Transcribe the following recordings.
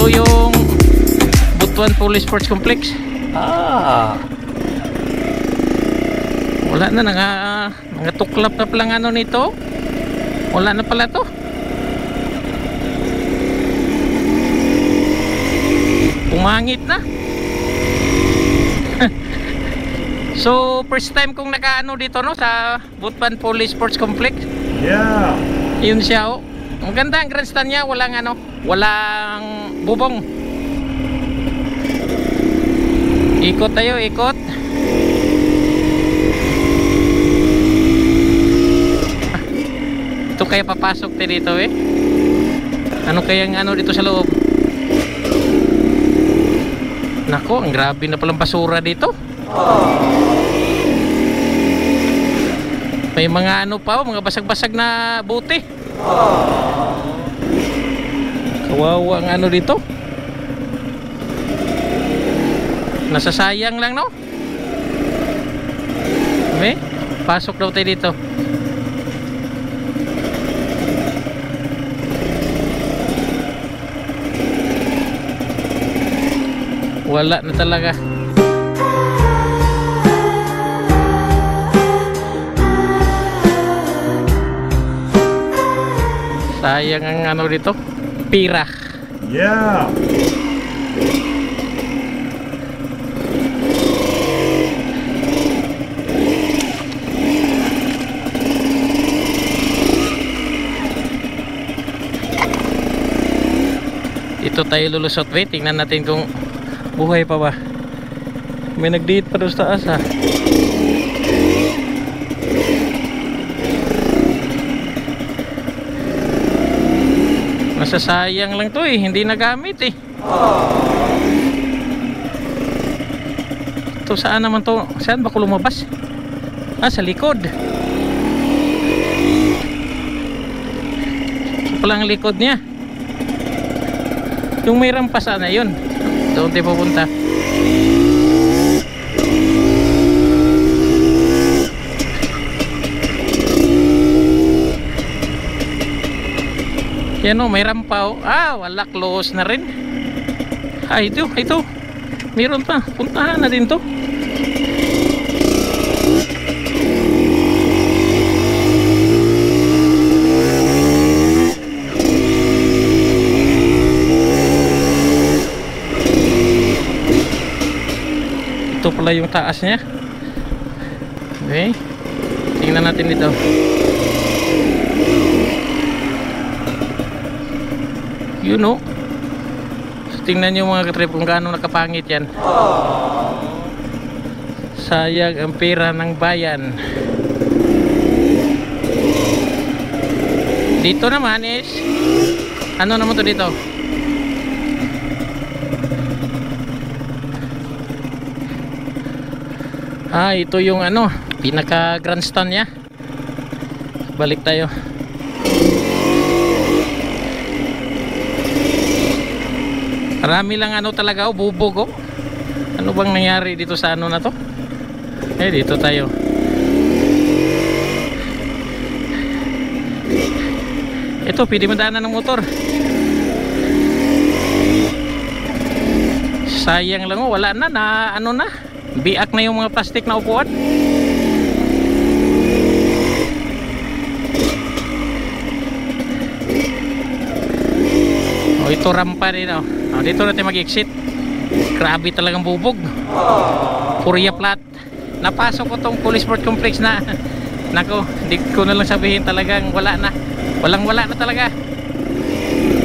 Ito yung Butuan Police Sports Complex. Wala na, nangatuklap na palang ano nito. Wala na pala to. Pumangit na. So first time kong nakaano dito, no, sa Butuan Police Sports Complex. Yeah. Yun siya, oh. Ang ganda ang grandstand niya, walang ano, walang bubong. Ikot tayo, ikot. Ito kaya papasok tayo dito, eh. Ano kayang ano dito sa loob? Nako, ang grabe na palang basura dito. May mga ano pa, oh, mga basag-basag na buti. Kawawa ang ano dito. Nasasayang lang, no? Okay, pasok daw tayo dito. Wala na talaga. Sayang ang ano dito, pira. Yeah. Ito tayo lulusot, wait, tingnan natin kung buhay pa ba. May nagdiit pa doon sa taas, ha. Masasayang lang to, eh, hindi nagamit, eh. Ito saan naman to? Saan ba ko lumabas? Sa likod. Ito pala ang likod niya. Yung may rampa sana yun. Doon tayo pupunta. Yan, o, may rampa, o. Wala, close na rin. Ito. Meron pa. Puntahan na din to. Ito pala yung taas niya. Okay, tingnan natin dito. You know, so, tingnan nyo mga katrip kung gaano nakapangit yan. Sayang ang pera ng bayan. Dito naman is ano naman to dito? Ito yung ano, pinaka grandstand niya. Balik tayo. Marami lang ano talaga, bubog, oh. Ano bang nangyari dito sa ano na to? Dito tayo. Ito, pwede madaanan ng motor. Sayang lang, oh, wala na, ano na. Biak na yung mga plastic na upuan. Ito rampa din, oh. Dito natin mag-exit. Grabe talagang bubog. Purya flat. Napasok ko tong Police Sport Complex na. Nako, di ko na lang sabihin, talagang wala na. Walang wala na talaga.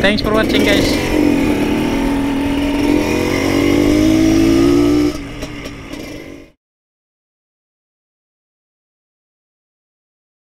Thanks for watching, guys.